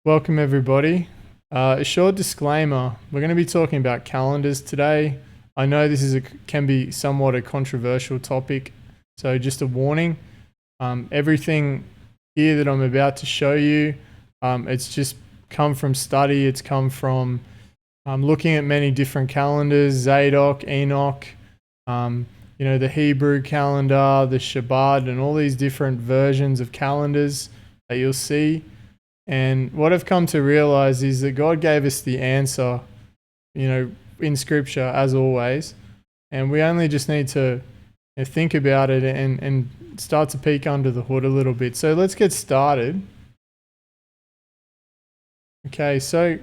Welcome everybody. A short disclaimer, we're going to be talking about calendars today. I know this can be somewhat a controversial topic, so just a warning. Everything here that I'm about to show you, it's just come from study, it's come from looking at many different calendars, Zadok, Enoch, the Hebrew calendar, the Shabbat, and all these different versions of calendars that you'll see. And what I've come to realize is that God gave us the answer, in Scripture as always, and we only just need to think about it and start to peek under the hood a little bit. So let's get started. Okay, so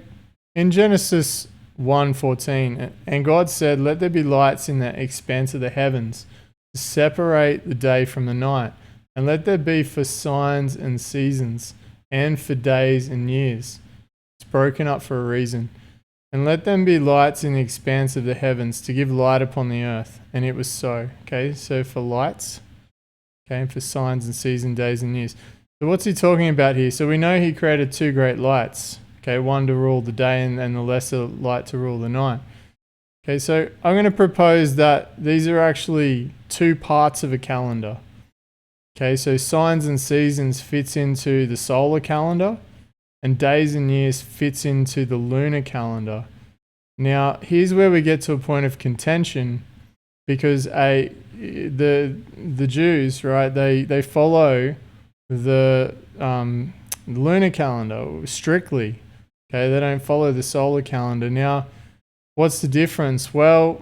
in Genesis 1:14, and God said, "Let there be lights in the expanse of the heavens to separate the day from the night, and let there be for signs and seasons, and for days and years." It's broken up for a reason. "And let them be lights in the expanse of the heavens to give light upon the earth." And it was so. Okay, so for lights, okay, and for signs and seasons, days and years. So what's he talking about here? So we know he created two great lights. Okay, one to rule the day and the lesser light to rule the night. Okay, so I'm going to propose that these are actually two parts of a calendar. Okay, so signs and seasons fits into the solar calendar, and days and years fits into the lunar calendar. Now, here's where we get to a point of contention, because the Jews, right? They follow the lunar calendar strictly. Okay, they don't follow the solar calendar. Now, what's the difference? Well,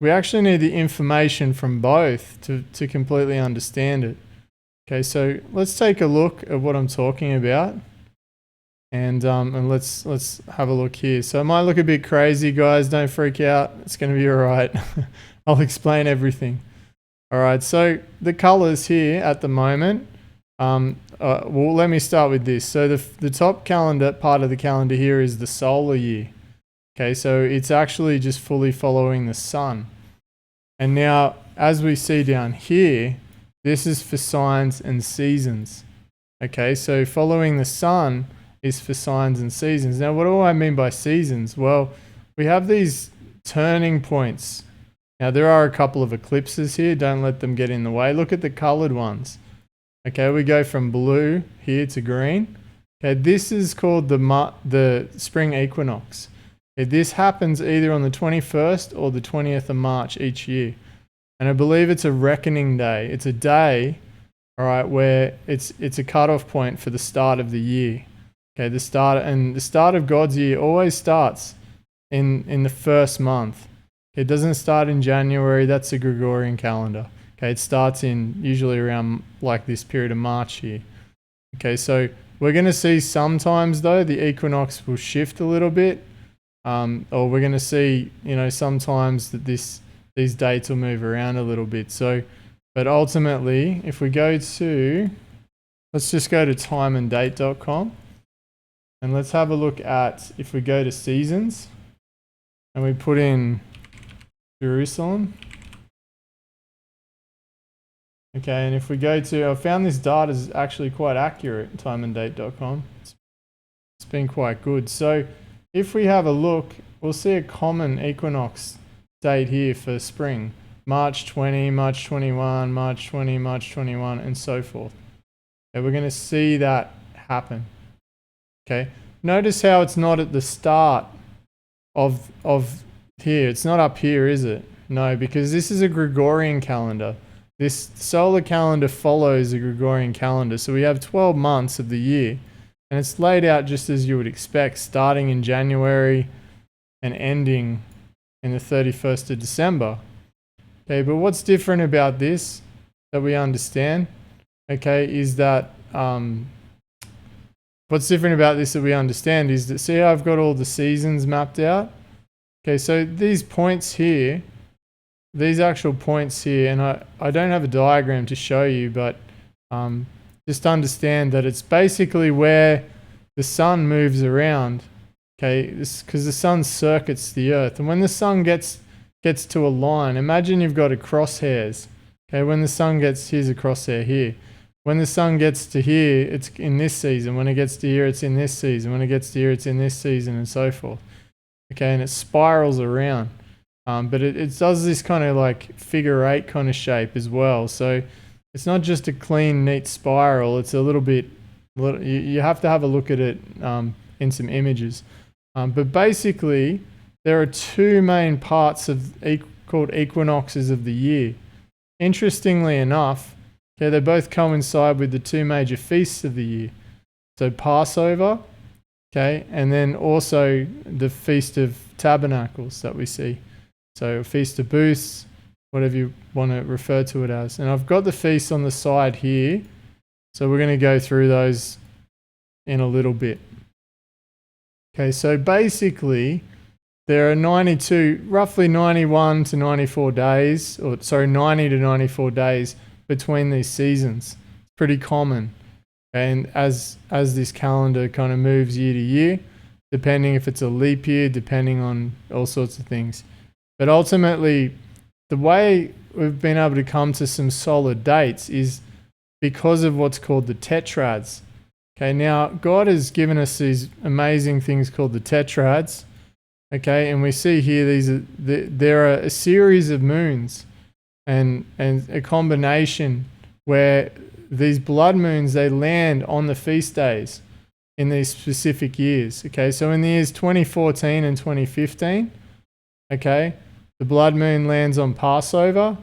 we actually need the information from both to completely understand it. Okay, so let's take a look at what I'm talking about, and let's have a look here. So it might look a bit crazy, guys. Don't freak out. It's going to be all right. I'll explain everything. All right. So the colors here at the moment. Well, let me start with this. So the top calendar part of the calendar here is the solar year. Okay, so it's actually just fully following the sun. And now, as we see down here, this is for signs and seasons. Okay, so following the sun is for signs and seasons. Now, what do I mean by seasons? Well, we have these turning points. Now, there are a couple of eclipses here. Don't let them get in the way. Look at the colored ones. Okay, we go from blue here to green. Okay, this is called the spring equinox. Okay, this happens either on the 21st or the 20th of March each year. And I believe it's a reckoning day. It's a day, all right, where it's a cutoff point for the start of the year. Okay, the start of God's year always starts in the first month. It doesn't start in January. That's a Gregorian calendar. Okay, it starts in usually around like this period of March here. Okay, so we're going to see sometimes though the equinox will shift a little bit, or we're going to see sometimes that these dates will move around a little bit. So, but ultimately, if we go to, let's just go to timeanddate.com, and let's have a look at, if we go to seasons and we put in Jerusalem. Okay, and if we go to, I found this data is actually quite accurate, timeanddate.com. It's been quite good. So if we have a look, we'll see a common equinox date here for spring. March 20, March 21, March 20, March 21, and so forth. Okay, we're going to see that happen. Okay, notice how it's not at the start of here. It's not up here, is it? No, because this is a Gregorian calendar. This solar calendar follows the Gregorian calendar. So we have 12 months of the year, and it's laid out just as you would expect, starting in January and ending in the 31st of December. Okay, but what's different about this that we understand, okay, is that what's different about this that we understand is that, see how I've got all the seasons mapped out? Okay, so these points here, these actual points here, and I don't have a diagram to show you, but just understand that it's basically where the sun moves around. Okay, because the sun circuits the earth, and when the sun gets to a line, imagine you've got a crosshairs. Okay, when the sun gets, here's a crosshair here. when the sun gets to here, it's in this season. When it gets to here, it's in this season. When it gets to here, it's in this season, and so forth. Okay, and it spirals around. But it does this kind of like figure 8 kind of shape as well. So it's not just a clean, neat spiral. It's a little bit, you have to have a look at it in some images. But basically, there are two main parts called equinoxes of the year. Interestingly enough, okay, they both coincide with the two major feasts of the year. So Passover, okay, and then also the Feast of Tabernacles that we see. So Feast of Booths, whatever you want to refer to it as. And I've got the feasts on the side here. So we're going to go through those in a little bit. Okay, so basically there are roughly 91 to 94 days, 90 to 94 days between these seasons. It's pretty common. And as this calendar kind of moves year to year, depending if it's a leap year, depending on all sorts of things. But ultimately, the way we've been able to come to some solid dates is because of what's called the tetrads. Okay, now God has given us these amazing things called the tetrads. Okay, and we see here there are a series of moons and a combination where these blood moons, they land on the feast days in these specific years. Okay, so in the years 2014 and 2015, okay, the blood moon lands on Passover.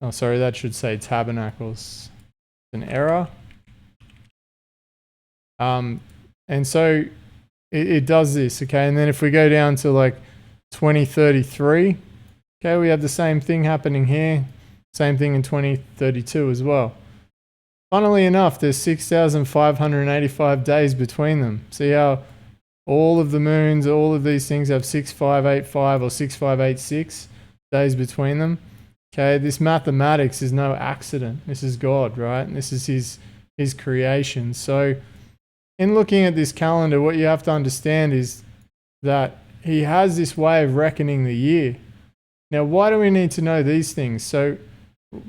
Oh, sorry, that should say Tabernacles. An error. And so it does this, okay? And then if we go down to like 2033, okay, we have the same thing happening here. Same thing in 2032 as well. Funnily enough, there's 6,585 days between them. See how all of the moons, all of these things have 6585 or 6586 days between them. Okay, this mathematics is no accident. This is God, right? And this is his creation. So in looking at this calendar, what you have to understand is that he has this way of reckoning the year. Now, why do we need to know these things? So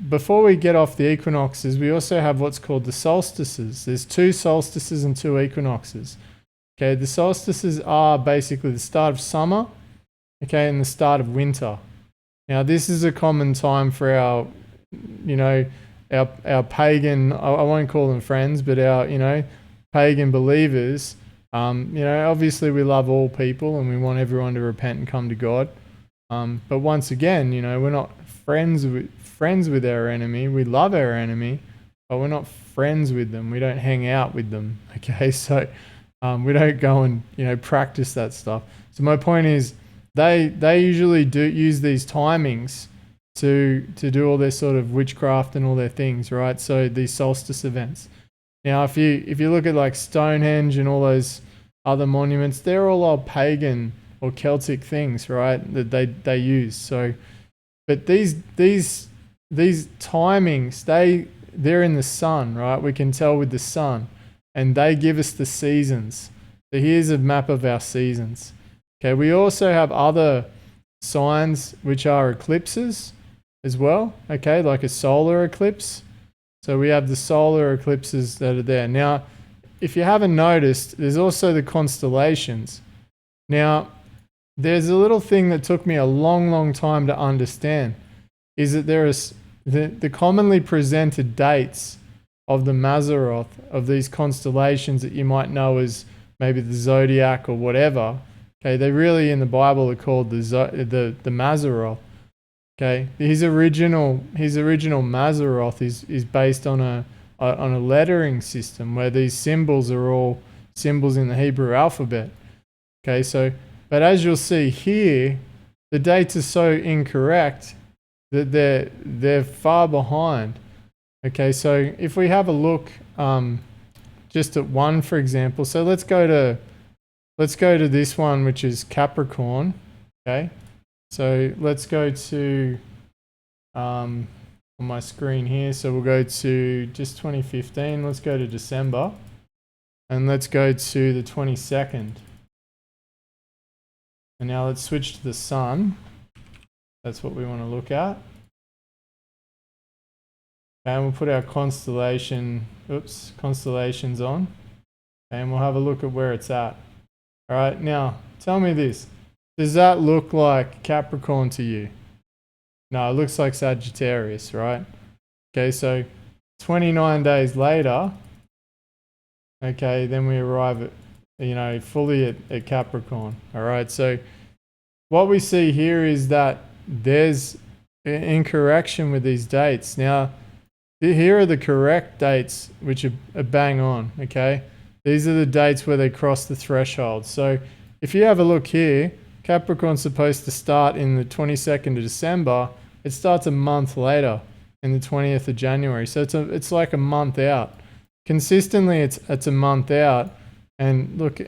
before we get off the equinoxes, we also have what's called the solstices. There's 2 solstices and 2 equinoxes. Okay, the solstices are basically the start of summer, okay, and the start of winter. Now, this is a common time for our pagan, I won't call them friends, but our, pagan believers. Obviously we love all people and we want everyone to repent and come to God. But once again, we're not friends with our enemy. We love our enemy, but we're not friends with them. We don't hang out with them. Okay, so we don't go and practice that stuff. So my point is, they usually do use these timings to do all their sort of witchcraft and all their things, right? So these solstice events. Now, if you look at like Stonehenge and all those other monuments, they're all old pagan or Celtic things, right? That they use. So, but these timings, they're in the sun, right? We can tell with the sun, and they give us the seasons. So here's a map of our seasons. Okay, we also have other signs which are eclipses as well. Okay, like a solar eclipse. So we have the solar eclipses that are there. Now, if you haven't noticed, there's also the constellations. Now, there's a little thing that took me a long, long time to understand, is that there is the commonly presented dates of the Mazzaroth, of these constellations that you might know as maybe the zodiac or whatever. Okay, they really in the Bible are called the Mazzaroth. Okay, his original Mazzaroth is based on a lettering system where these symbols are all symbols in the Hebrew alphabet. Okay, so but as you'll see here, the dates are so incorrect that they're far behind. Okay, so if we have a look just at one, for example, so let's go to this one, which is Capricorn. Okay. So let's go to on my screen here. So we'll go to just 2015. Let's go to December. And let's go to the 22nd. And now let's switch to the sun. That's what we want to look at. And we'll put our constellations on, and we'll have a look at where it's at. All right, now tell me this. Does that look like Capricorn to you? No, it looks like Sagittarius, right? Okay, so 29 days later, okay, then we arrive at, fully at Capricorn. All right, so what we see here is that there's an incorrection with these dates. Now, here are the correct dates, which are bang on, okay? These are the dates where they cross the threshold. So if you have a look here, Capricorn's supposed to start in the 22nd of December. It starts a month later in the 20th of January. So it's like a month out. Consistently, it's a month out. And look,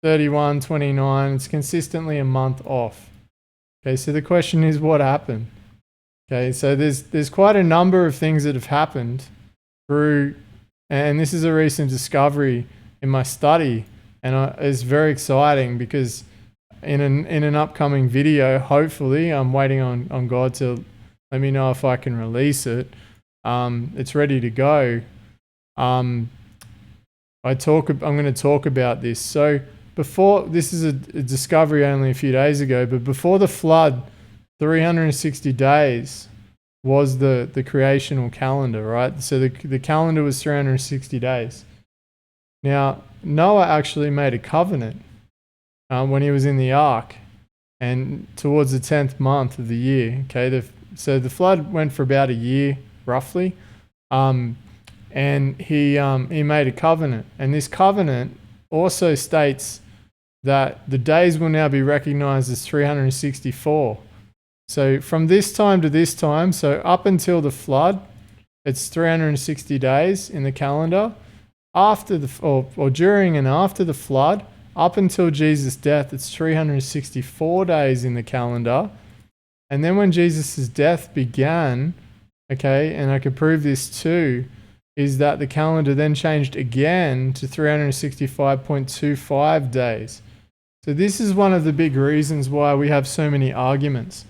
31, 29, it's consistently a month off. Okay, so the question is, what happened? Okay, so there's quite a number of things that have happened through, and this is a recent discovery in my study, and it's very exciting because in an upcoming video, hopefully, I'm waiting on God to let me know if I can release it. It's ready to go. I'm going to talk about this. So before, this is a discovery only a few days ago, but before the flood, 360 days was the creational calendar, right? So the calendar was 360 days. Now, Noah actually made a covenant when he was in the ark, and towards the 10th month of the year, okay? So the flood went for about a year, roughly, and he made a covenant. And this covenant also states that the days will now be recognized as 364. So from this time to this time, so up until the flood, it's 360 days in the calendar. After or during and after the flood, up until Jesus' death, it's 364 days in the calendar. And then when Jesus' death began, okay, and I could prove this too, is that the calendar then changed again to 365.25 days. So this is one of the big reasons why we have so many arguments.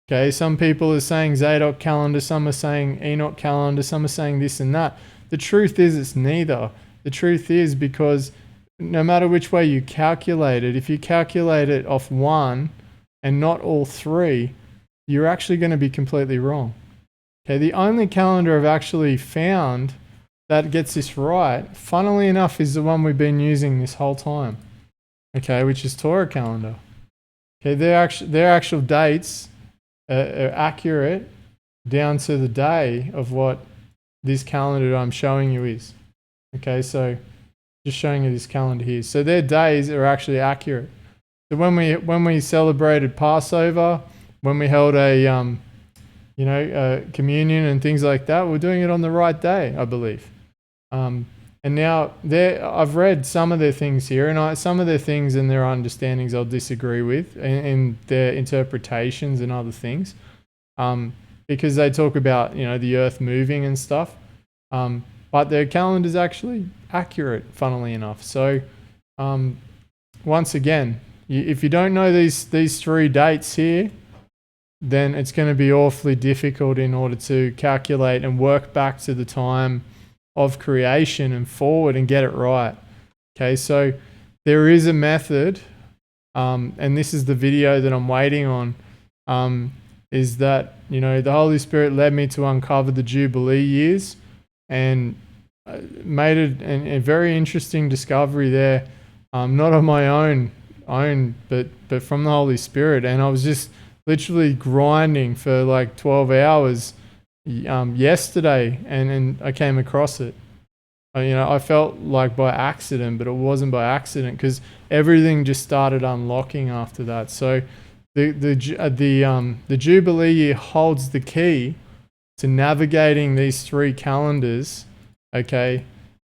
Okay, some people are saying Zadok calendar, some are saying Enoch calendar, some are saying this and that. The truth is it's neither. The truth is, because no matter which way you calculate it, if you calculate it off one and not all three, you're actually going to be completely wrong. Okay, the only calendar I've actually found that gets this right, funnily enough, is the one we've been using this whole time. Okay, which is Torah calendar. Okay, their actual dates are accurate down to the day of what this calendar I'm showing you is. Okay, so just showing you this calendar here. So their days are actually accurate. So when we celebrated Passover, when we held a communion and things like that, we're doing it on the right day, I believe. And now I've read some of their things here, and some of their things and their understandings I'll disagree with, in their interpretations and other things, because they talk about the earth moving and stuff. But their calendar is actually accurate, funnily enough. So once again, if you don't know these three dates here, then it's going to be awfully difficult in order to calculate and work back to the time of creation and forward and get it right. Okay, so there is a method, and this is the video that I'm waiting on, is that, the Holy Spirit led me to uncover the Jubilee years and made a very interesting discovery there, not on my own, but from the Holy Spirit. And I was just literally grinding for like 12 hours yesterday, and I came across it. I felt like by accident, but it wasn't by accident, because everything just started unlocking after that. So the Jubilee year holds the key to navigating these three calendars, okay,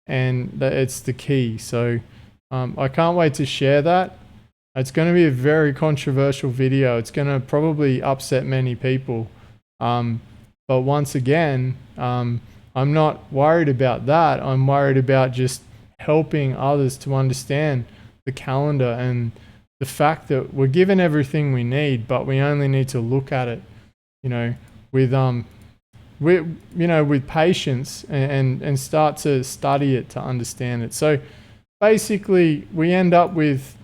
and it's the key. So I can't wait to share that. It's going to be a very controversial video. It's going to probably upset many people. But once again, I'm not worried about that. I'm worried about just helping others to understand the calendar and the fact that we're given everything we need, but we only need to look at it, with with patience and start to study it to understand it. So basically, we end up with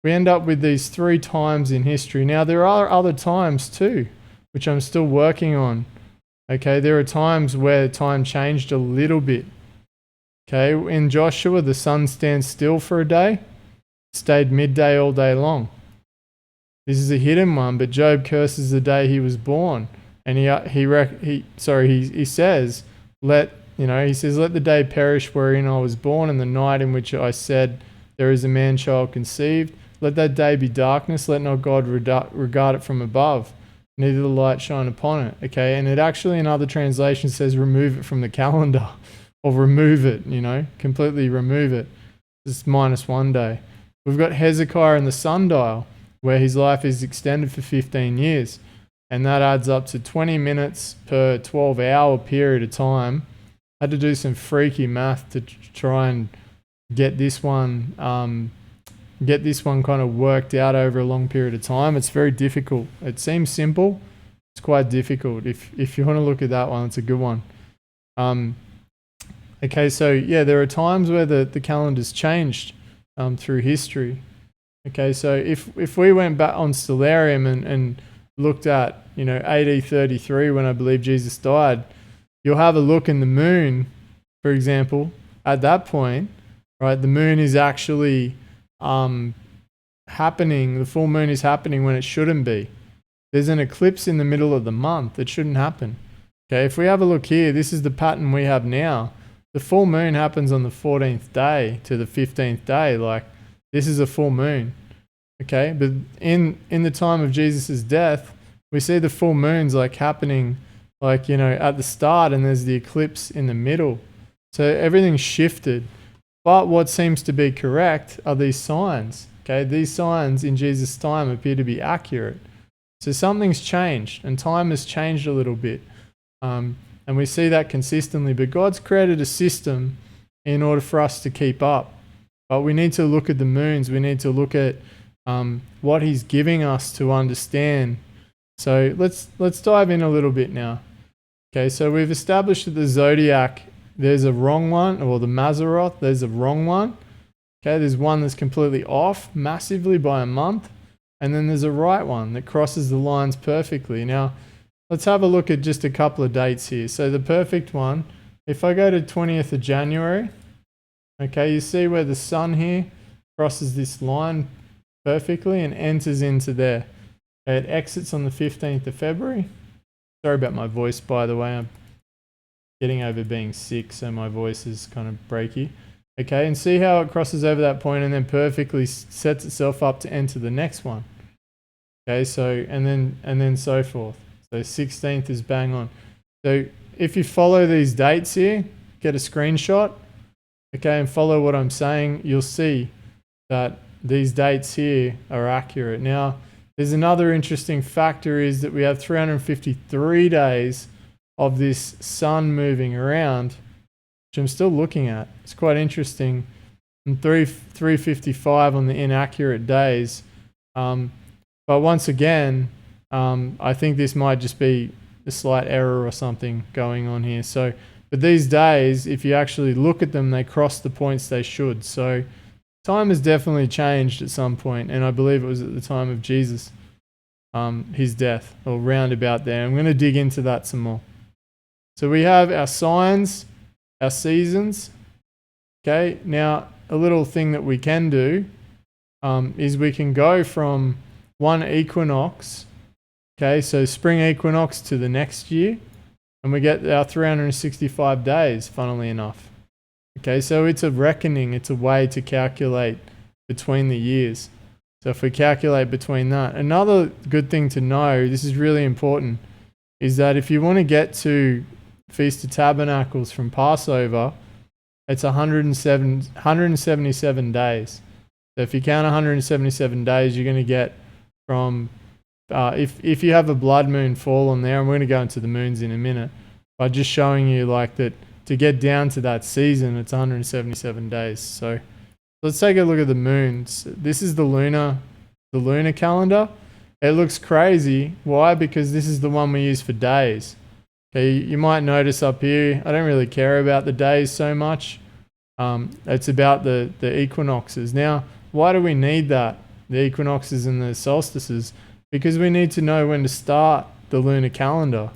these 3 times in history. Now there are other times too, which I'm still working on. Okay, there are times where time changed a little bit. Okay, in Joshua, the sun stands still for a day, stayed midday all day long. This is a hidden one, but Job curses the day he was born, and he says, let the day perish wherein I was born, and the night in which I said, there is a man-child conceived. Let that day be darkness. Let not God regard it from above, neither the light shine upon it. Okay, and it actually in other translations says remove it from the calendar, or remove it. Completely remove it. It's -1 day. We've got Hezekiah in the sundial, where his life is extended for 15 years. And that adds up to 20 minutes per 12-hour period of time. I had to do some freaky math to try and get this one kind of worked out over a long period of time. It's very difficult. It seems simple. It's quite difficult. If you want to look at that one, it's a good one. Okay, so yeah, there are times where the calendar's changed through history. Okay, so if we went back on Stellarium and looked at, AD 33 when I believe Jesus died, you'll have a look in the moon, for example. At that point, right, the moon is actually happening. The full moon is happening when it shouldn't be. There's an eclipse in the middle of the month. It shouldn't happen. Okay, if we have a look here, this is the pattern we have now. The full moon happens on the 14th day to the 15th day. Like, this is a full moon. Okay, but in the time of Jesus' death, we see the full moons happening at the start, and there's the eclipse in the middle. So everything's shifted. But what seems to be correct are these signs. Okay, these signs in Jesus' time appear to be accurate. So something's changed, and time has changed a little bit. And we see that consistently. But God's created a system in order for us to keep up. But we need to look at the moons. We need to look at what He's giving us to understand. So let's dive in a little bit now. Okay, so we've established that the zodiac, there's a wrong one, or the Mazzaroth, there's a wrong one. Okay, there's one that's completely off massively by a month, and then there's a right one that crosses the lines perfectly. Now, let's have a look at just a couple of dates here. So the perfect one, if I go to 20th of January, okay, you see where the sun here crosses this line perfectly and enters into there. Okay, it exits on the 15th of February. Sorry about my voice, by the way. I'm getting over being sick, so my voice is kind of breaky. Okay, and see how it crosses over that point and then perfectly sets itself up to enter the next one. Okay, so and then so forth. So 16th is bang on. So if you follow these dates here, get a screenshot, okay, and follow what I'm saying, you'll see that these dates here are accurate. Now, there's another interesting factor is that we have 353 days of this sun moving around, which I'm still looking at. It's quite interesting. And 355 on the inaccurate days. But once again, I think this might just be a slight error or something going on here. So, but these days, if you actually look at them, they cross the points they should. So time has definitely changed at some point, and I believe it was at the time of Jesus, his death, or roundabout there. I'm going to dig into that some more. So we have our signs, our seasons. Okay, now a little thing that we can do is we can go from one equinox, okay, so spring equinox to the next year, and we get our 365 days, funnily enough. Okay, so it's a reckoning, it's a way to calculate between the years. So if we calculate between that, another good thing to know, this is really important, is that if you want to get to Feast of Tabernacles from Passover, it's 177 days. So if you count 177 days, you're going to get from, if you have a blood moon fall on there, and we're going to go into the moons in a minute, by just showing you like that, to get down to that season, it's 177 days. So let's take a look at the moons. This is the lunar calendar. It looks crazy. Why? Because this is the one we use for days. Okay, you might notice up here, I don't really care about the days so much. It's about the equinoxes. Now, why do we need that? The equinoxes and the solstices? Because we need to know when to start the lunar calendar.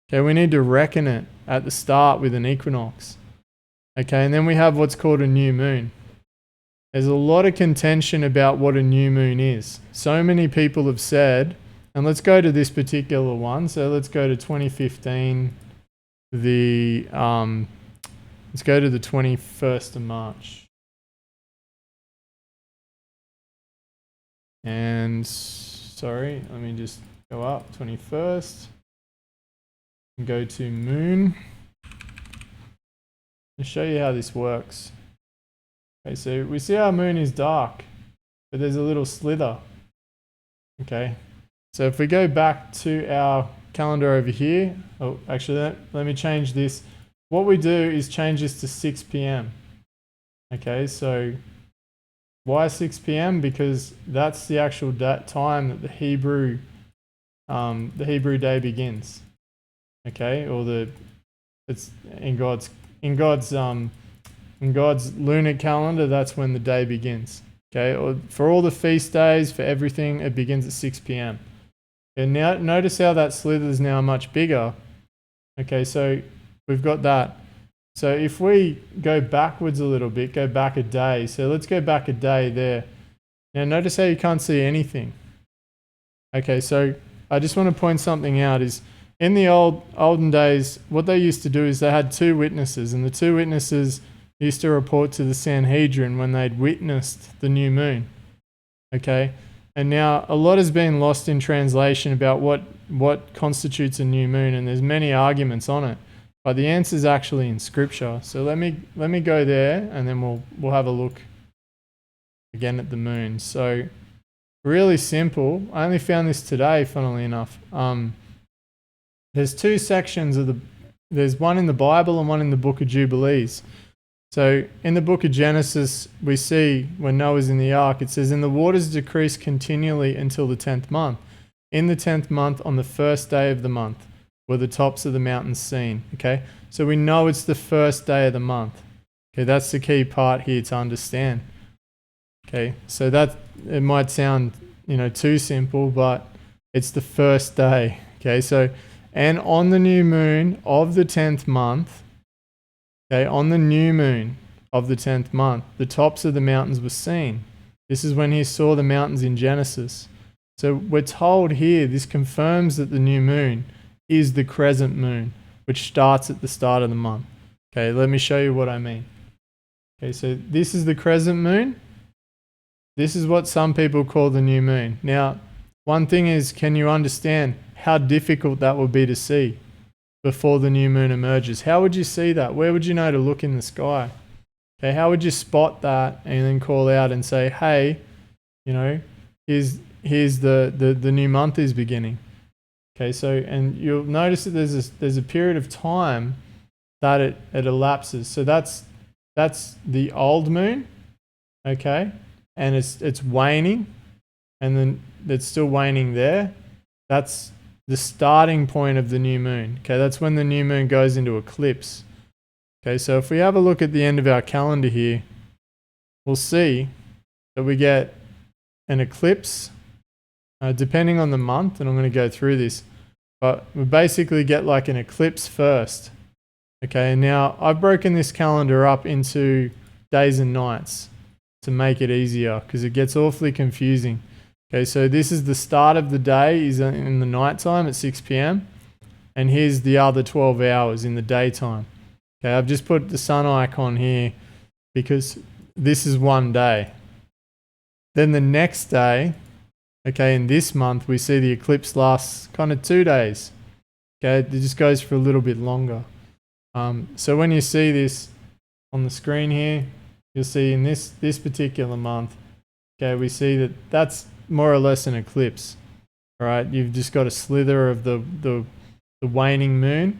Okay, we need to reckon it at the start with an equinox. Okay, and then we have what's called a new moon. There's a lot of contention about what a new moon is. So many people have said, and let's go to this particular one. So let's go to 2015. Let's go to the 21st of March. And sorry, let me just go up 21st and go to moon. I'll show you how this works. Okay, so we see our moon is dark, but there's a little slither. Okay, so if we go back to our calendar over here, oh, actually, let me change this. What we do is change this to 6 p.m. Okay, so why 6 p.m.? Because that's the actual time that the Hebrew day begins. Okay, or it's in God's lunar calendar, that's when the day begins. Okay, or for all the feast days, for everything, it begins at 6 p.m. And now notice how that slither is now much bigger. Okay, so we've got that. So if we go backwards a little bit, go back a day. So let's go back a day there. Now notice how you can't see anything. Okay, so I just want to point something out is in the olden days, what they used to do is they had two witnesses, and the two witnesses used to report to the Sanhedrin when they'd witnessed the new moon. Okay, and now a lot has been lost in translation about what constitutes a new moon, and there's many arguments on it. But the answer is actually in Scripture. So let me go there, and then we'll have a look again at the moon. So really simple. I only found this today, funnily enough. There's two sections there's one in the Bible and one in the book of Jubilees. So in the book of Genesis, we see when Noah's in the ark, it says, "And the waters decreased continually until the 10th month. In the 10th month, on the first day of the month, were the tops of the mountains seen." Okay, so we know it's the first day of the month. Okay, that's the key part here to understand. Okay, so it might sound too simple, but it's the first day. Okay, so and on the new moon of the 10th month, okay, on the new moon of the 10th month, the tops of the mountains were seen. This is when he saw the mountains in Genesis. So we're told here, this confirms that the new moon is the crescent moon, which starts at the start of the month. Okay, let me show you what I mean. Okay, so this is the crescent moon. This is what some people call the new moon. Now, one thing is, can you understand how difficult that will be to see before the new moon emerges? How would you see that? Where would you know to look in the sky? Okay, how would you spot that and then call out and say, hey, here's the new month is beginning. Okay, so, and you'll notice that there's a period of time that it elapses. So that's the old moon, okay, and it's waning, and then it's still waning there. That's the starting point of the new moon. Okay, that's when the new moon goes into eclipse. Okay, so if we have a look at the end of our calendar here, we'll see that we get an eclipse, depending on the month, and I'm going to go through this, but we basically get like an eclipse first. Okay, and now I've broken this calendar up into days and nights to make it easier because it gets awfully confusing. Okay, so this is the start of the day is in the nighttime at 6 p.m. and here's the other 12 hours in the daytime. Okay, I've just put the sun icon here because this is one day. Then the next day, okay, in this month, we see the eclipse lasts kind of 2 days. Okay, it just goes for a little bit longer. So when you see this on the screen here, you'll see in this particular month, okay, we see that that's more or less an eclipse. All right, you've just got a slither of the waning moon,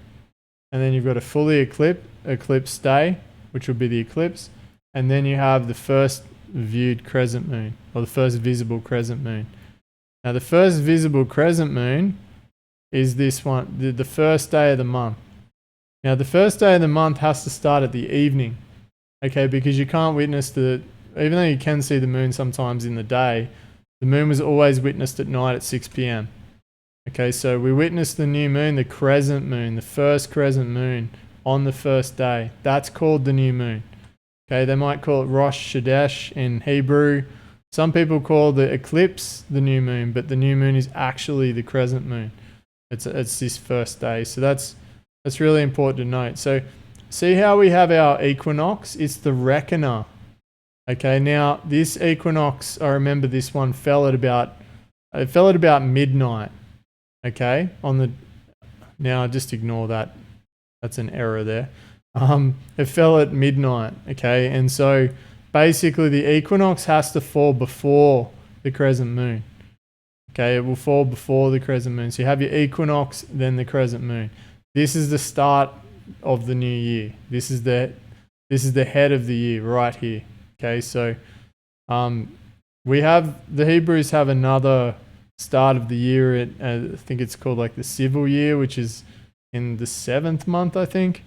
and then you've got a fully eclipsed day, which would be the eclipse, and then you have the first viewed crescent moon, or the first visible crescent moon. Now, the first visible crescent moon is this one, the first day of the month. Now, the first day of the month has to start at the evening, okay, because you can't witness even though you can see the moon sometimes in the day, the moon was always witnessed at night at 6 p.m. Okay, so we witness the new moon, the crescent moon, the first crescent moon on the first day. That's called the new moon. Okay, they might call it Rosh Chodesh in Hebrew. Some people call the eclipse the new moon, but the new moon is actually the crescent moon. It's this first day. So that's really important to note. So see how we have our equinox? It's the reckoner. Okay, now this equinox, I remember this one fell at about midnight. Okay, now just ignore that. That's an error there. It fell at midnight. Okay, and so basically the equinox has to fall before the crescent moon. Okay, it will fall before the crescent moon. So you have your equinox, then the crescent moon. This is the start of the new year. This is the head of the year right here. Okay, so the Hebrews have another start of the year. I think it's called like the civil year, which is in the 7th month, I think.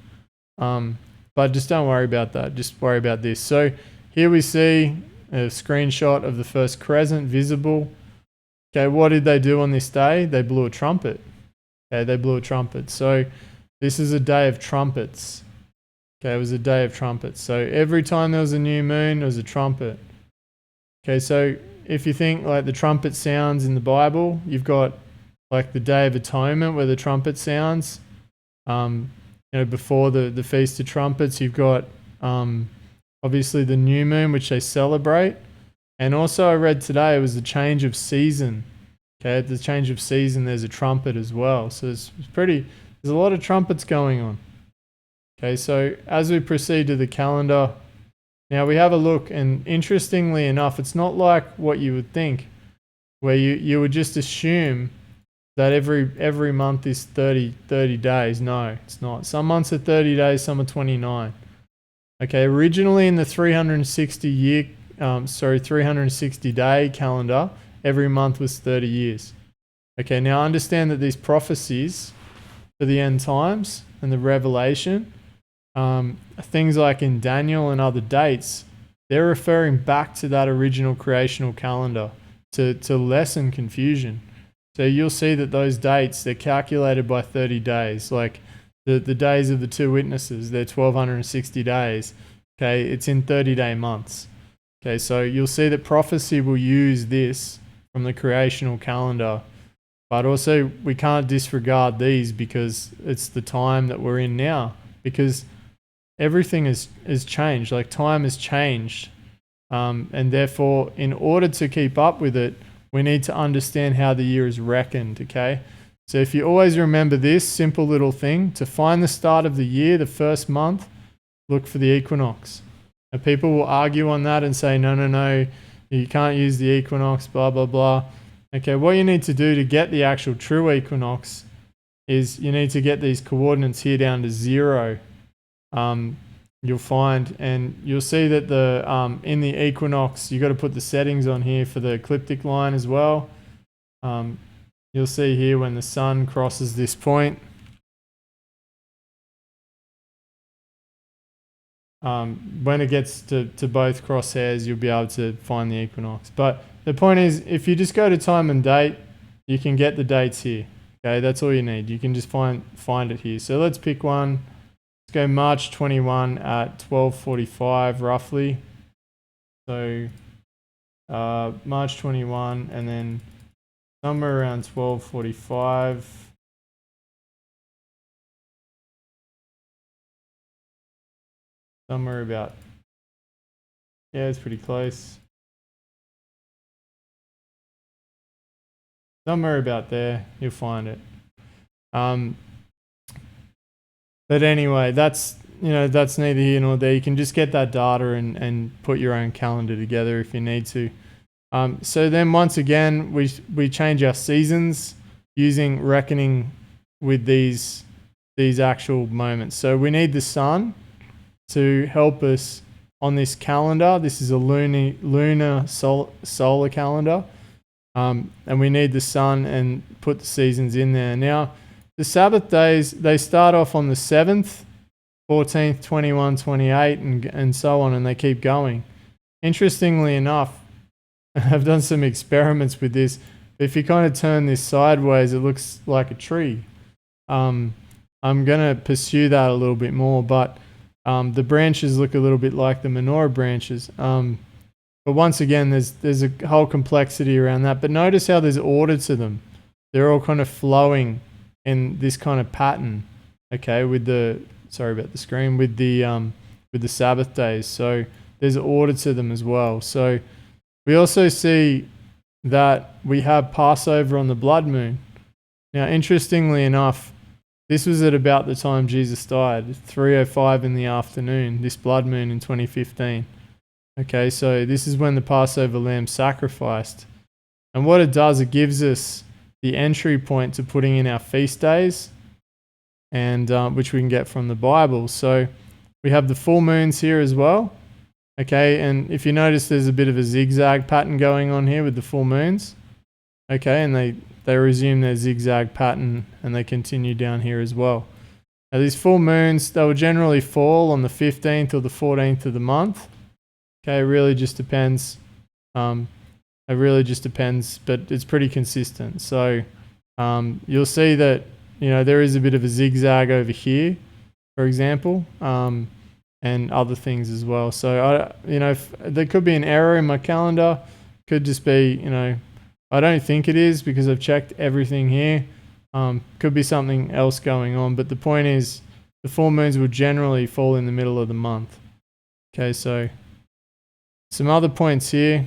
But just don't worry about that. Just worry about this. So here we see a screenshot of the first crescent visible. Okay, what did they do on this day? They blew a trumpet. Okay, they blew a trumpet. So this is a day of trumpets. Okay, it was a day of trumpets. So every time there was a new moon, there was a trumpet. Okay, so if you think like the trumpet sounds in the Bible, you've got like the Day of Atonement where the trumpet sounds. Before the Feast of Trumpets, you've got obviously the new moon, which they celebrate. And also I read today it was the change of season. Okay, at the change of season, there's a trumpet as well. So there's a lot of trumpets going on. Okay, so as we proceed to the calendar, now we have a look, and interestingly enough, it's not like what you would think, where you would just assume that every month is 30 days. No, it's not. Some months are 30 days, some are 29. Okay, originally in the 360 day calendar, every month was 30 years. Okay, now understand that these prophecies for the end times and the revelation, things like in Daniel and other dates, they're referring back to that original creational calendar to lessen confusion. So you'll see that those dates, they're calculated by 30 days. Like the days of the two witnesses, they're 1260 days. Okay, it's in 30-day months. Okay, so you'll see that prophecy will use this from the creational calendar. But also we can't disregard these because it's the time that we're in now. Because everything is changed, like time has changed. And therefore, in order to keep up with it, we need to understand how the year is reckoned, okay? So if you always remember this simple little thing, to find the start of the year, the first month, look for the equinox. And people will argue on that and say, no, you can't use the equinox, blah, blah, blah. Okay, what you need to do to get the actual true equinox is you need to get these coordinates here down to 0. You'll find, and you'll see that in the equinox, you've got to put the settings on here for the ecliptic line as well. You'll see here when the sun crosses this point. When it gets to both crosshairs, you'll be able to find the equinox. But the point is, if you just go to time and date, you can get the dates here. Okay, that's all you need. You can just find it here. So let's pick one. Let's go March 21 at 12:45 roughly. So March 21, and then somewhere around 12:45. Somewhere about, yeah, it's pretty close. Somewhere about there, you'll find it. But anyway, that's neither here nor there. You can just get that data and put your own calendar together if you need to. So then once again, we change our seasons using reckoning with these actual moments. So we need the sun to help us on this calendar. This is a lunar solar calendar. And we need the sun and put the seasons in there. Now, the Sabbath days, they start off on the 7th, 14th, 21, 28, and so on, and they keep going. Interestingly enough, I've done some experiments with this. If you kind of turn this sideways, it looks like a tree. I'm going to pursue that a little bit more, but the branches look a little bit like the menorah branches. But once again, there's a whole complexity around that. But notice how there's order to them. They're all kind of flowing in this kind of pattern. Okay, with the Sabbath days. So there's order to them as well. So we also see that we have Passover on the blood moon. Now, interestingly enough, this was at about the time Jesus died, 3:05 in the afternoon, this blood moon in 2015. Okay, so this is when the Passover lamb sacrificed. And what it does, it gives us the entry point to putting in our feast days, and which we can get from the Bible. So we have the full moons here as well. Okay, and if you notice, there's a bit of a zigzag pattern going on here with the full moons. Okay, and they resume their zigzag pattern and they continue down here as well. Now these full moons, they will generally fall on the 15th or the 14th of the month. Okay, it really just depends. But it's pretty consistent. So you'll see that, there is a bit of a zigzag over here, for example, and other things as well. So there could be an error in my calendar. Could just be, I don't think it is because I've checked everything here. Could be something else going on, but the point is the full moons will generally fall in the middle of the month. Okay, so some other points here,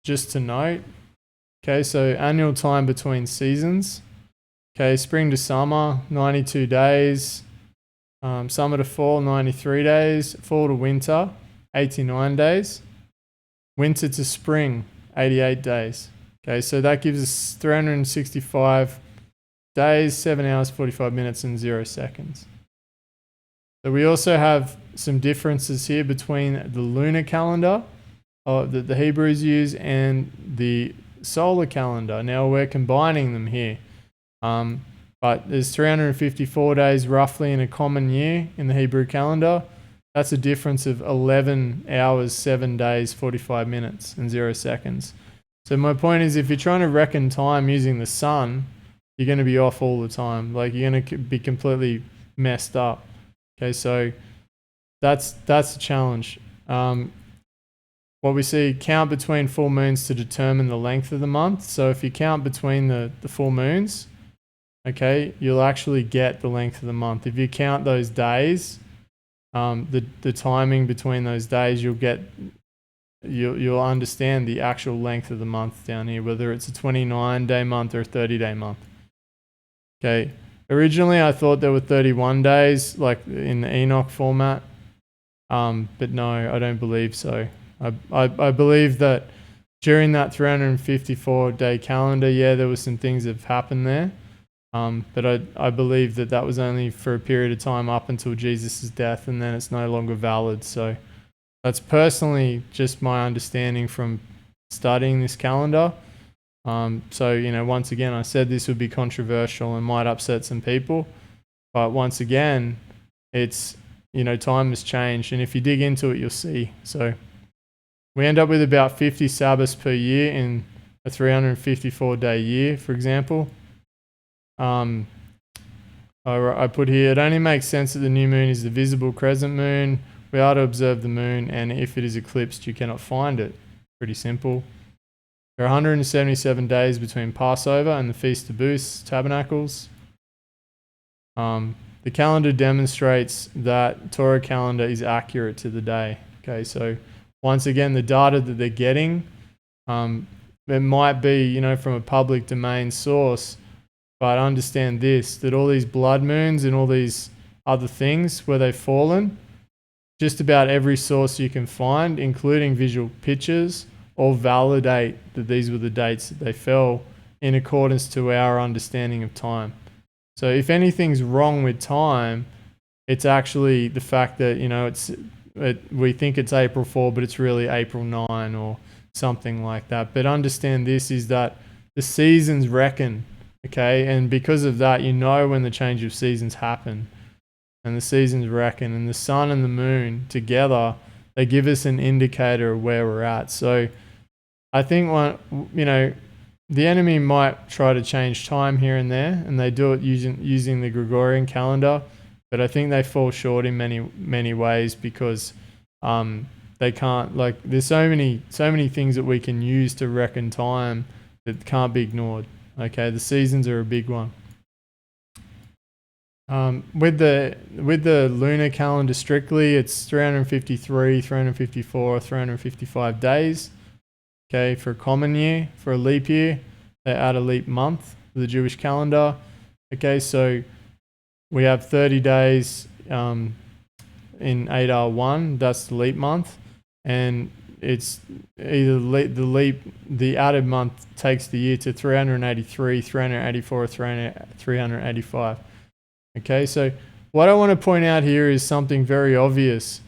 just to note. Okay, so annual time between seasons. Okay, spring to summer, 92 days. Summer to fall, 93 days. Fall to winter, 89 days. Winter to spring, 88 days. Okay, so that gives us 365 days, 7 hours, 45 minutes, and 0 seconds. So we also have some differences here between the lunar calendar that the Hebrews use and the solar calendar. Now we're combining them here. But there's 354 days roughly in a common year in the Hebrew calendar. That's a difference of 11 hours, 7 days, 45 minutes, and 0 seconds. So my point is, if you're trying to reckon time using the sun, you're going to be off all the time. Like, you're going to be completely messed up. Okay, so that's a challenge. What we see, count between full moons to determine the length of the month. So if you count between the full moons, okay, you'll actually get the length of the month. If you count those days, the timing between those days, you'll understand the actual length of the month down here, whether it's a 29-day month or a 30-day month. Okay. Originally, I thought there were 31 days, like in the Enoch format, but no, I don't believe so. I believe that during that 354-day calendar, there were some things that have happened there, but I believe that was only for a period of time up until Jesus' death, and then it's no longer valid. So that's personally just my understanding from studying this calendar. So, once again, I said this would be controversial and might upset some people. But once again, it's, time has changed. And if you dig into it, you'll see. So we end up with about 50 Sabbaths per year in a 354-day year, for example. I put here, it only makes sense that the new moon is the visible crescent moon. We are to observe the moon, and if it is eclipsed, you cannot find it. Pretty simple. There are 177 days between Passover and the Feast of Booths, Tabernacles. The calendar demonstrates that Torah calendar is accurate to the day. Okay, so once again, the data that they're getting, it might be, from a public domain source, but understand this, that all these blood moons and all these other things where they've fallen, just about every source you can find, including visual pictures, all validate that these were the dates that they fell in accordance to our understanding of time. So if anything's wrong with time, it's actually the fact that, we think it's April 4, but it's really April 9, or something like that. But understand this is that the seasons reckon, okay? And because of that, you know when the change of seasons happen. And the seasons reckon, and the sun and the moon together, they give us an indicator of where we're at. So I think the enemy might try to change time here and there, and they do it using the Gregorian calendar, but I think they fall short in many ways because they can't, like, there's so many things that we can use to reckon time that can't be ignored. Okay, the seasons are a big one. With the lunar calendar strictly, it's 353, 354, 355 days. Okay, for a common year. For a leap year, they add a leap month to the Jewish calendar. Okay, so we have 30 days in Adar 1, that's the leap month, and it's either the added month takes the year to 383, 384, 385. Okay, so what I want to point out here is something very obvious.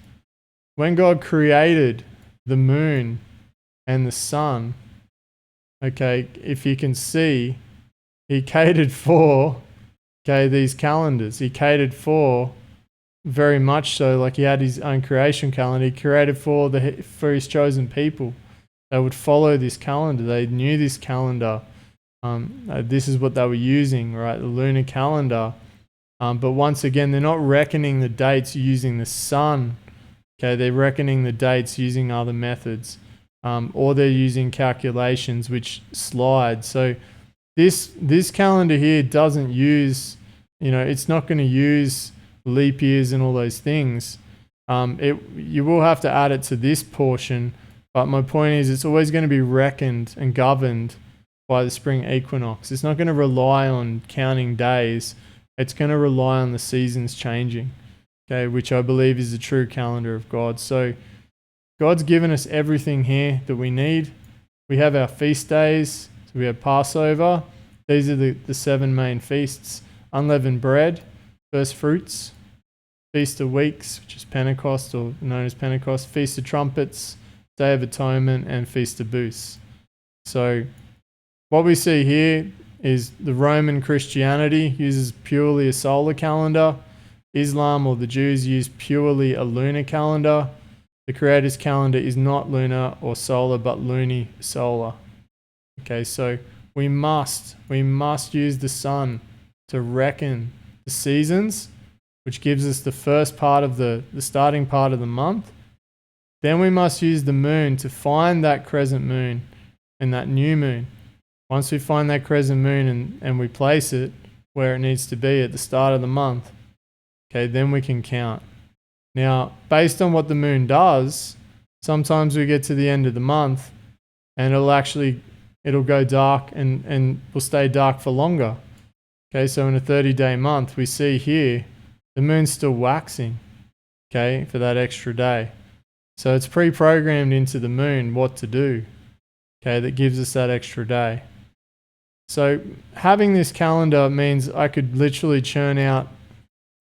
When God created the moon and the sun, okay, if you can see, he catered for, okay, these calendars. He catered for, very much so, like he had his own creation calendar. He created for his chosen people. They would follow this calendar. They knew this calendar. This is what they were using, right? The lunar calendar. But once again, they're not reckoning the dates using the sun. Okay, they're reckoning the dates using other methods, or they're using calculations which slide. So this calendar here doesn't use, it's not going to use leap years and all those things. You will have to add it to this portion, but my point is it's always going to be reckoned and governed by the spring equinox. It's not going to rely on counting days. It's going to rely on the seasons changing, okay, which I believe is the true calendar of God. So God's given us everything here that we need. We have our feast days. So we have Passover. These are the 7 main feasts. Unleavened bread, first fruits. Feast of Weeks, which is Pentecost, or known as Pentecost. Feast of Trumpets, Day of Atonement, and Feast of Booths. So what we see here is the Roman Christianity uses purely a solar calendar. Islam, or the Jews, use purely a lunar calendar. The Creator's calendar is not lunar or solar, but Lunar+Solar. Okay, so we must use the sun to reckon the seasons, which gives us the first part of the starting part of the month. Then we must use the moon to find that crescent moon and that new moon. Once we find that crescent moon and we place it where it needs to be at the start of the month, okay, then we can count. Now, based on what the moon does, sometimes we get to the end of the month and it'll go dark and will stay dark for longer. Okay, so in a 30-day month, we see here the moon's still waxing, okay, for that extra day. So it's pre-programmed into the moon what to do, okay, that gives us that extra day. So having this calendar means I could literally churn out,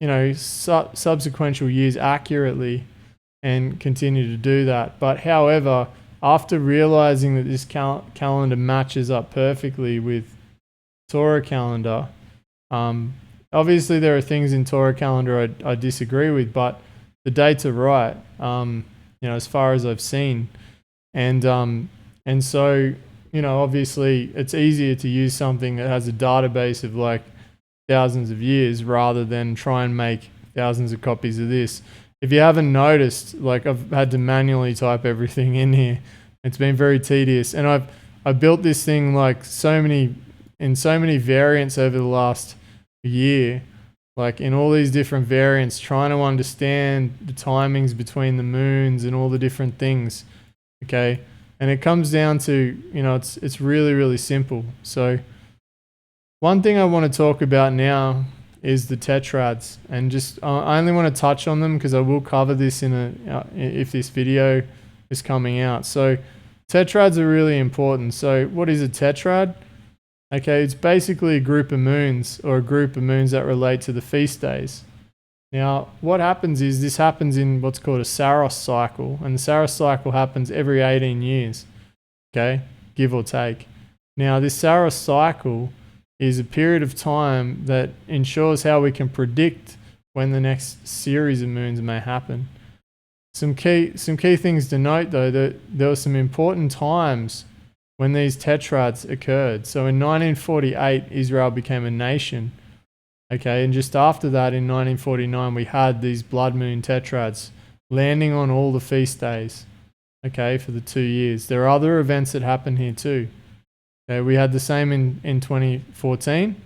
subsequential years accurately and continue to do that. But however, after realizing that this calendar matches up perfectly with Torah calendar, obviously there are things in Torah calendar I disagree with, but the dates are right, as far as I've seen. And so, obviously it's easier to use something that has a database of like thousands of years rather than try and make thousands of copies of this. If you haven't noticed, like, I've had to manually type everything in here. It's been very tedious, and I've built this thing like so many variants over the last year, like in all these different variants, trying to understand the timings between the moons and all the different things. Okay, and it comes down to, it's really, really simple. So one thing I want to talk about now is the tetrads, and just I only want to touch on them because I will cover this if this video is coming out. So tetrads are really important. So what is a tetrad? Okay, it's basically a group of moons, or a group of moons that relate to the feast days. Now, what happens is this happens in what's called a Saros cycle, and the Saros cycle happens every 18 years. okay, give or take. Now, this Saros cycle is a period of time that ensures how we can predict when the next series of moons may happen. Some key things to note, though, that there were some important times when these tetrads occurred. So in 1948, Israel became a nation. Okay, and just after that, in 1949, we had these blood moon tetrads landing on all the feast days, okay, for the 2 years. There are other events that happen here too. Okay, we had the same in 2014.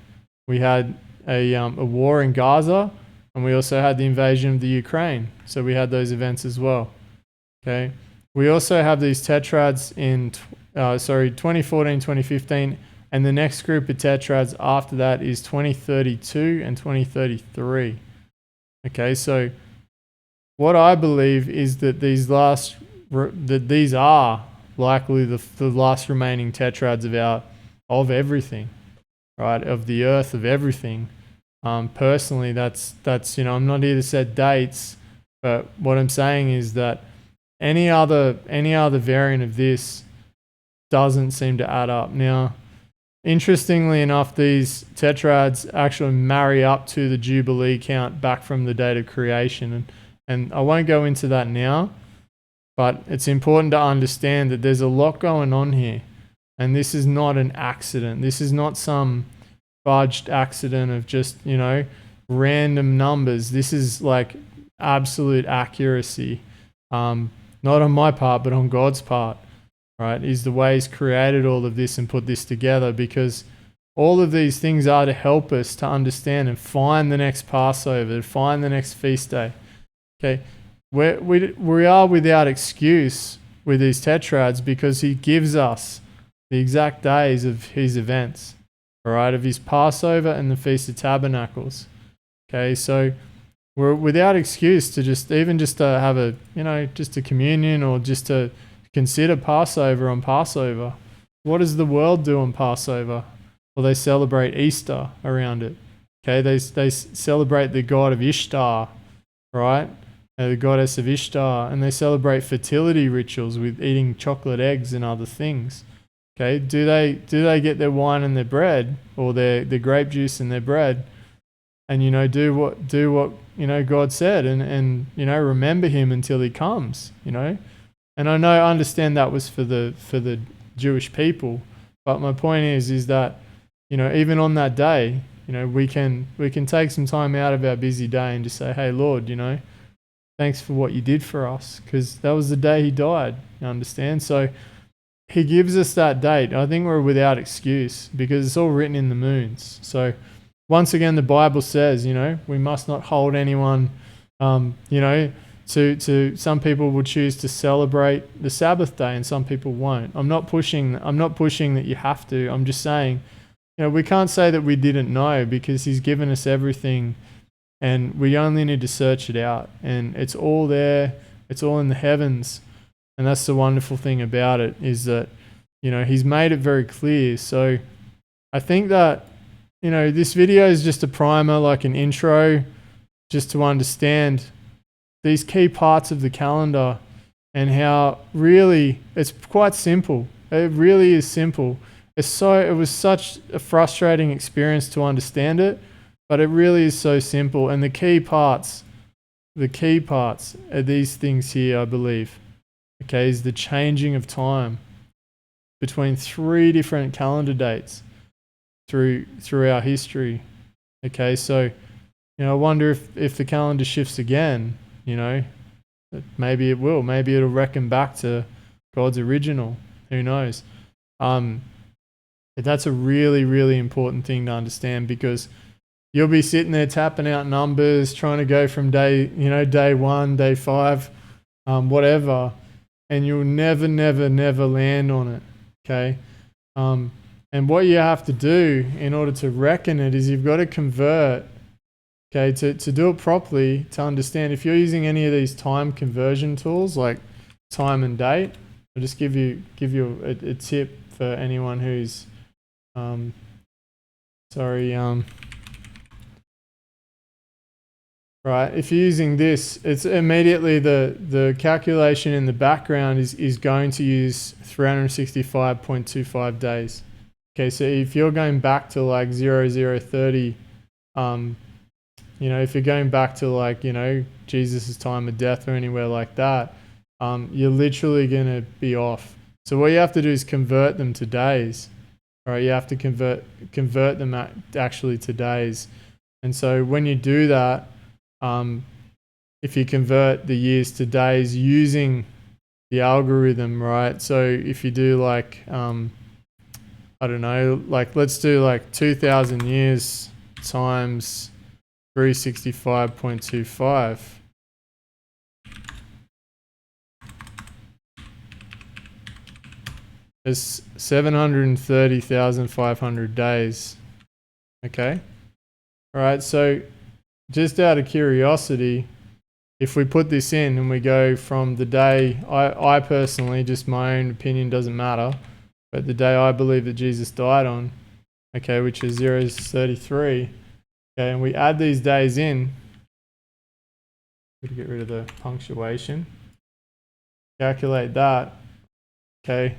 We had a war in Gaza, and we also had the invasion of the Ukraine. So we had those events as well. Okay, we also have these tetrads in 2014, 2015, and the next group of tetrads after that is 2032 and 2033. Okay, so what I believe is that these are likely the last remaining tetrads of everything, right? Of the earth, of everything. Personally, that's I'm not here to set dates, but what I'm saying is that any other variant of this doesn't seem to add up. Now, interestingly enough, these tetrads actually marry up to the Jubilee count back from the date of creation, and I won't go into that now, but it's important to understand that there's a lot going on here, and this is not an accident. This is not some fudged accident of just, random numbers. This is like absolute accuracy, not on my part, but on God's part, right? Is the way He's created all of this and put this together, because all of these things are to help us to understand and find the next Passover, to find the next feast day. Okay, we are without excuse with these tetrads because He gives us the exact days of His events, all right, of His Passover and the Feast of Tabernacles. Okay, so we're without excuse to just to have just a communion, or just to consider Passover on Passover. What does the world do on Passover? Well, they celebrate Easter around it. Okay, they celebrate the god of Ishtar, right? The goddess of Ishtar, and they celebrate fertility rituals with eating chocolate eggs and other things. Okay, do they get their wine and their bread, or their grape juice and their bread, and do what God said, and remember Him until He comes, and I understand that was for the Jewish people, but my point is that even on that day, we can take some time out of our busy day and just say, hey Lord, thanks for what you did for us, because that was the day He died. You understand? So He gives us that date. I think we're without excuse because it's all written in the moons. So once again, the Bible says, we must not hold anyone, to some people will choose to celebrate the Sabbath day and some people won't. I'm not pushing that you have to. I'm just saying, we can't say that we didn't know, because He's given us everything, and we only need to search it out, and it's all there. It's all in the heavens. And that's the wonderful thing about it, is that, He's made it very clear. So I think that, this video is just a primer, like an intro, just to understand these key parts of the calendar, and how really it's quite simple. It really is simple. It was such a frustrating experience to understand it, but it really is so simple. And the key parts are these things here, I believe. Okay, is the changing of time between 3 different calendar dates through our history. Okay, so I wonder if the calendar shifts again, maybe it will. Maybe it'll reckon back to God's original. Who knows? But that's a really, really important thing to understand, because you'll be sitting there tapping out numbers, trying to go from day 1, day 5, whatever, and you'll never land on it. Okay, and what you have to do in order to reckon it is you've got to convert. Okay, to do it properly, to understand, if you're using any of these time conversion tools like time and date, I'll just give you a tip for anyone who's right? If you're using this, it's immediately the calculation in the background is going to use 365.25 days. Okay, so if you're going back to like 0030, if you're going back to like, Jesus' time of death or anywhere like that, you're literally going to be off. So what you have to do is convert them to days. All right, you have to convert them actually to days. And so when you do that, if you convert the years to days using the algorithm, right? So if you do like, I don't know, like let's do like 2,000 years times 365.25. It's 730,500 days. Okay. All right. So just out of curiosity, if we put this in and we go from the day, I personally, just my own opinion, doesn't matter, but the day I believe that Jesus died on, okay, which is 033, okay, and we add these days in, to get rid of the punctuation, calculate that, okay,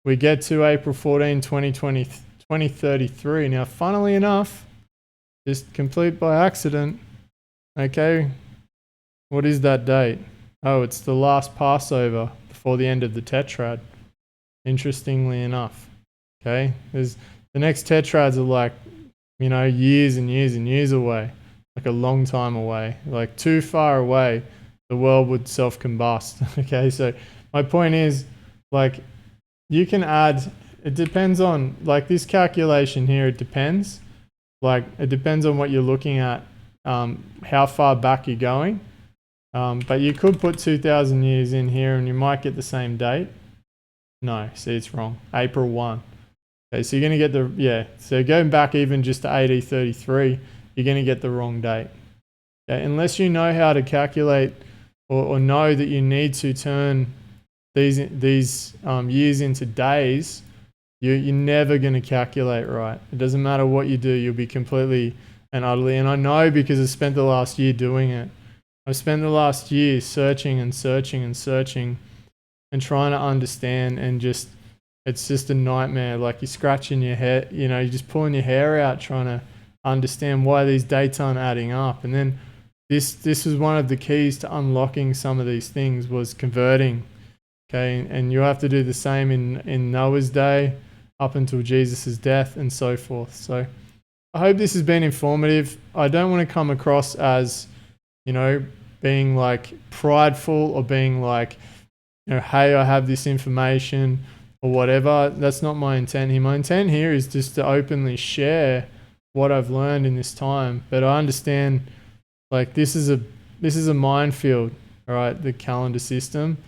we get to April 14, 2033. Now, funnily enough, just complete by accident, okay, what is that date? Oh, it's the last Passover before the end of the tetrad. Interestingly enough, okay, the next tetrads are like, years and years and years away, like a long time away, like too far away, the world would self-combust. Okay, so my point is, like, you can add, it depends on, like this calculation here, it depends on what you're looking at, how far back you're going. But you could put 2,000 years in here and you might get the same date. No, see, it's wrong. April 1. Okay, so you're going to get so going back even just to AD 33, you're going to get the wrong date. Okay, unless you know how to calculate or know that you need to turn these years into days, you're never going to calculate right. It doesn't matter what you do, you'll be completely and utterly, and I know because I spent the last year doing it. I spent the last year searching and searching and searching and trying to understand, and it's just a nightmare. Like you're scratching your head, you're just pulling your hair out trying to understand why these dates aren't adding up. And then this was one of the keys to unlocking some of these things, was converting. Okay, and you have to do the same in Noah's day up until Jesus' death and so forth. So I hope this has been informative. I don't want to come across as being like prideful or being like, hey, I have this information or whatever. That's not my intent here. My intent here is just to openly share what I've learned in this time. But I understand, like, this is a minefield, all right, the calendar system.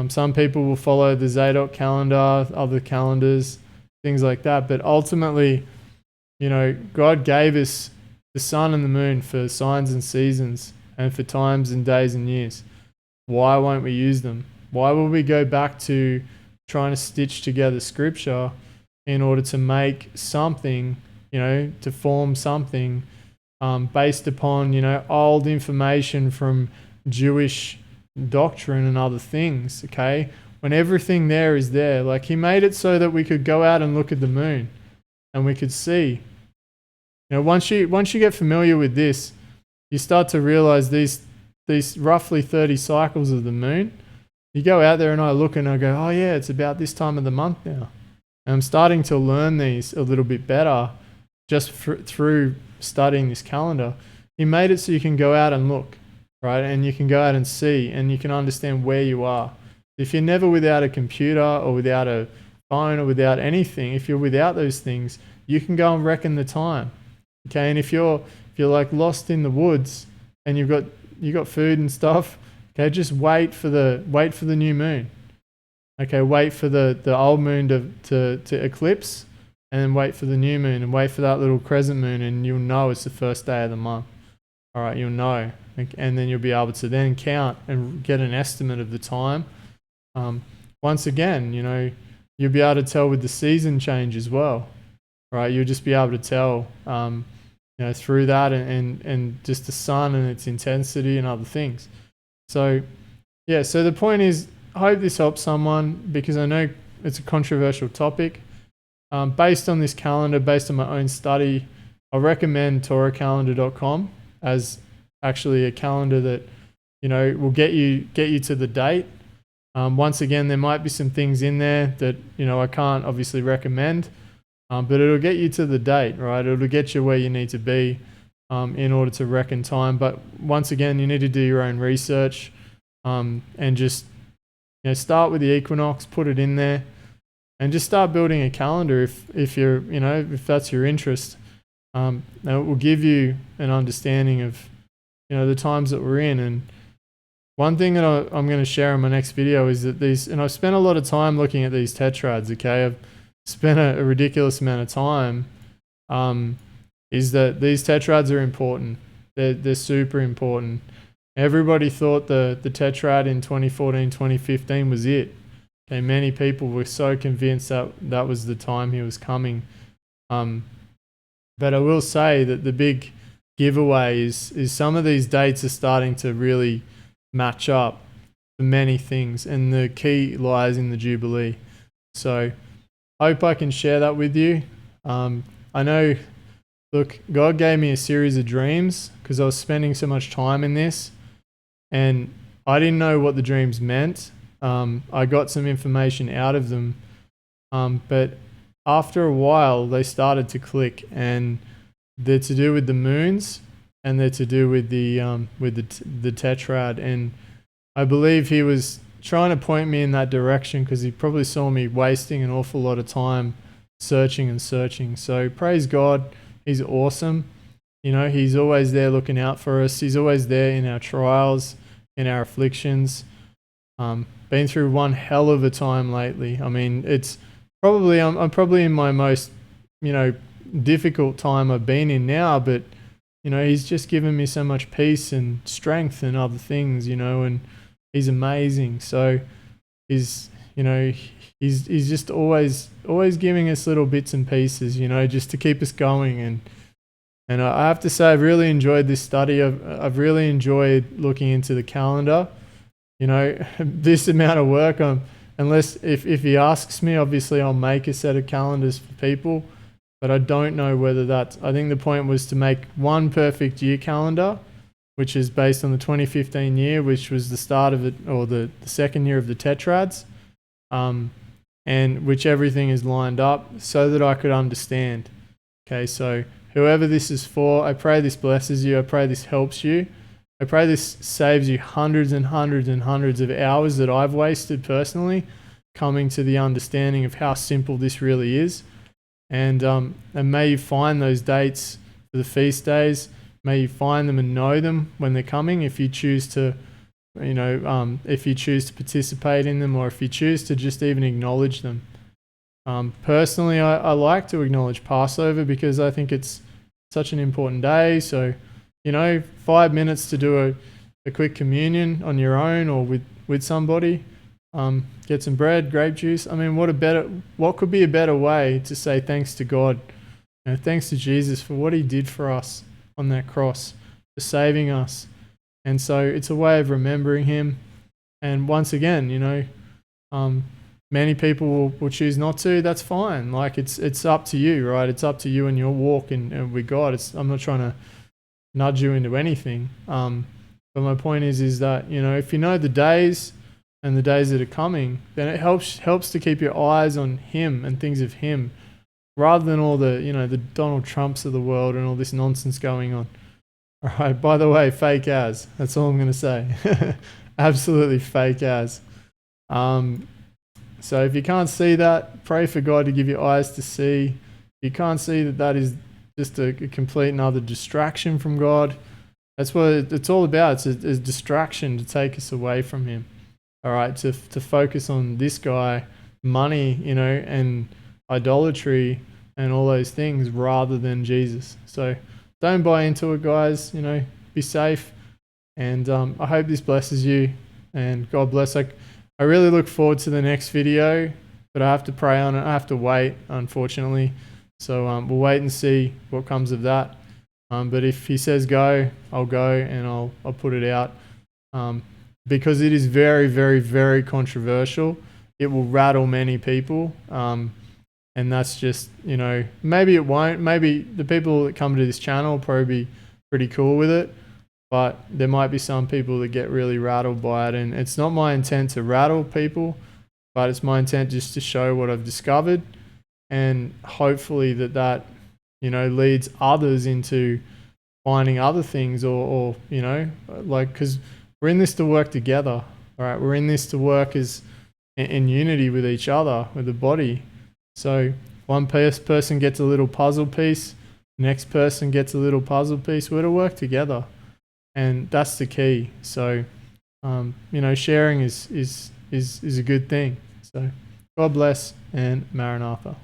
Some people will follow the Zadok calendar, other calendars, things like that. But ultimately, God gave us the sun and the moon for signs and seasons and for times and days and years. Why won't we use them? Why will we go back to trying to stitch together scripture in order to make something, to form something based upon, old information from Jewish doctrine and other things, okay? When everything there is there. Like, he made it so that we could go out and look at the moon and we could see. Once you get familiar with this, you start to realize these roughly 30 cycles of the moon. You go out there and I look and I go, oh yeah, it's about this time of the month now. And I'm starting to learn these a little bit better just through studying this calendar. He made it so you can go out and look, right? And you can go out and see, and you can understand where you are. If you're never without a computer or without a phone or without anything, if you're without those things, you can go and reckon the time. Okay, and if you're like lost in the woods and you got food and stuff, okay, just wait for the new moon. Okay, wait for the old moon to eclipse, and then wait for the new moon and wait for that little crescent moon, and you'll know it's the first day of the month. All right, you'll know, and then you'll be able to then count and get an estimate of the time. Once again, you'll be able to tell with the season change as well. Right, you'll just be able to tell through that, and just the sun and its intensity and other things. So yeah, so the point is, I hope this helps someone, because I know it's a controversial topic. Based on this calendar, based on my own study, I recommend TorahCalendar.com as actually a calendar that will get you to the date. Once again, there might be some things in there that I can't obviously recommend, but it'll get you to the date, right? It'll get you where you need to be in order to reckon time. But once again, you need to do your own research, and just start with the equinox, put it in there, and just start building a calendar if you're if that's your interest. Now it will give you an understanding of the times that we're in. And one thing that I'm going to share in my next video is that and I've spent a lot of time looking at these tetrads, okay? I've spent a ridiculous amount of time, is that these tetrads are important. They're super important. Everybody thought the tetrad in 2014, 2015 was it. Okay, many people were so convinced that that was the time he was coming. But I will say that the big giveaway is some of these dates are starting to really match up for many things, and the key lies in the Jubilee. So I hope I can share that with you. I know, look, God gave me a series of dreams because I was spending so much time in this, and I didn't know what the dreams meant. I got some information out of them, but after a while they started to click, and they're to do with the moons, and they're to do with the tetrad. And I believe he was trying to point me in that direction because he probably saw me wasting an awful lot of time searching and searching. So praise God, he's awesome. He's always there looking out for us. He's always there in our trials, in our afflictions. Been through one hell of a time lately. I mean, it's probably I'm probably in my most difficult time I've been in now, but he's just given me so much peace and strength and other things, and he's amazing. So he's just always giving us little bits and pieces, just to keep us going. And I have to say, I've really enjoyed this study. I've really enjoyed looking into the calendar. This amount of work, unless if he asks me, obviously I'll make a set of calendars for people. But I don't know whether I think the point was to make one perfect year calendar, which is based on the 2015 year, which was the start of it, or the second year of the tetrads, and which everything is lined up so that I could understand. Okay, so whoever this is for, I pray this blesses you. I pray this helps you. I pray this saves you hundreds and hundreds and hundreds of hours that I've wasted personally coming to the understanding of how simple this really is. And may you find those dates for the feast days. May you find them and know them when they're coming. If you choose to, if you choose to participate in them, or if you choose to just even acknowledge them. Personally, I like to acknowledge Passover because I think it's such an important day. So, 5 minutes to do a quick communion on your own or with somebody. Get some bread, grape juice. I mean, what could be a better way to say thanks to God? Thanks to Jesus for what he did for us on that cross, for saving us. And so it's a way of remembering him. And once again, many people will choose not to. That's fine. Like it's up to you, right? It's up to you and your walk and with God. I'm not trying to nudge you into anything. But my point is that, if you know the days and the days that are coming, then it helps to keep your eyes on him and things of him, rather than all the the Donald Trumps of the world and all this nonsense going on. All right, by the way, fake as. That's all I'm going to say. Absolutely fake as. So if you can't see that, pray for God to give you eyes to see. If you can't see that is just a complete and utter distraction from God, that's what it's all about. It's a distraction to take us away from him. All right, to focus on this guy, money, and idolatry and all those things rather than Jesus. So don't buy into it, guys. Be safe. And I hope this blesses you. And God bless. I really look forward to the next video, but I have to pray on it. I have to wait, unfortunately. So we'll wait and see what comes of that. But if he says go, I'll go, and I'll put it out, because it is very, very, very controversial. It will rattle many people, and that's just, maybe it won't. Maybe the people that come to this channel will probably be pretty cool with it, but there might be some people that get really rattled by it, and it's not my intent to rattle people, but it's my intent just to show what I've discovered, and hopefully that leads others into finding other things, or because we're in this to work together, all right? We're in this to work as in unity with each other, with the body. So one person gets a little puzzle piece, next person gets a little puzzle piece. We're to work together, and that's the key. So sharing is a good thing. So God bless, and Maranatha.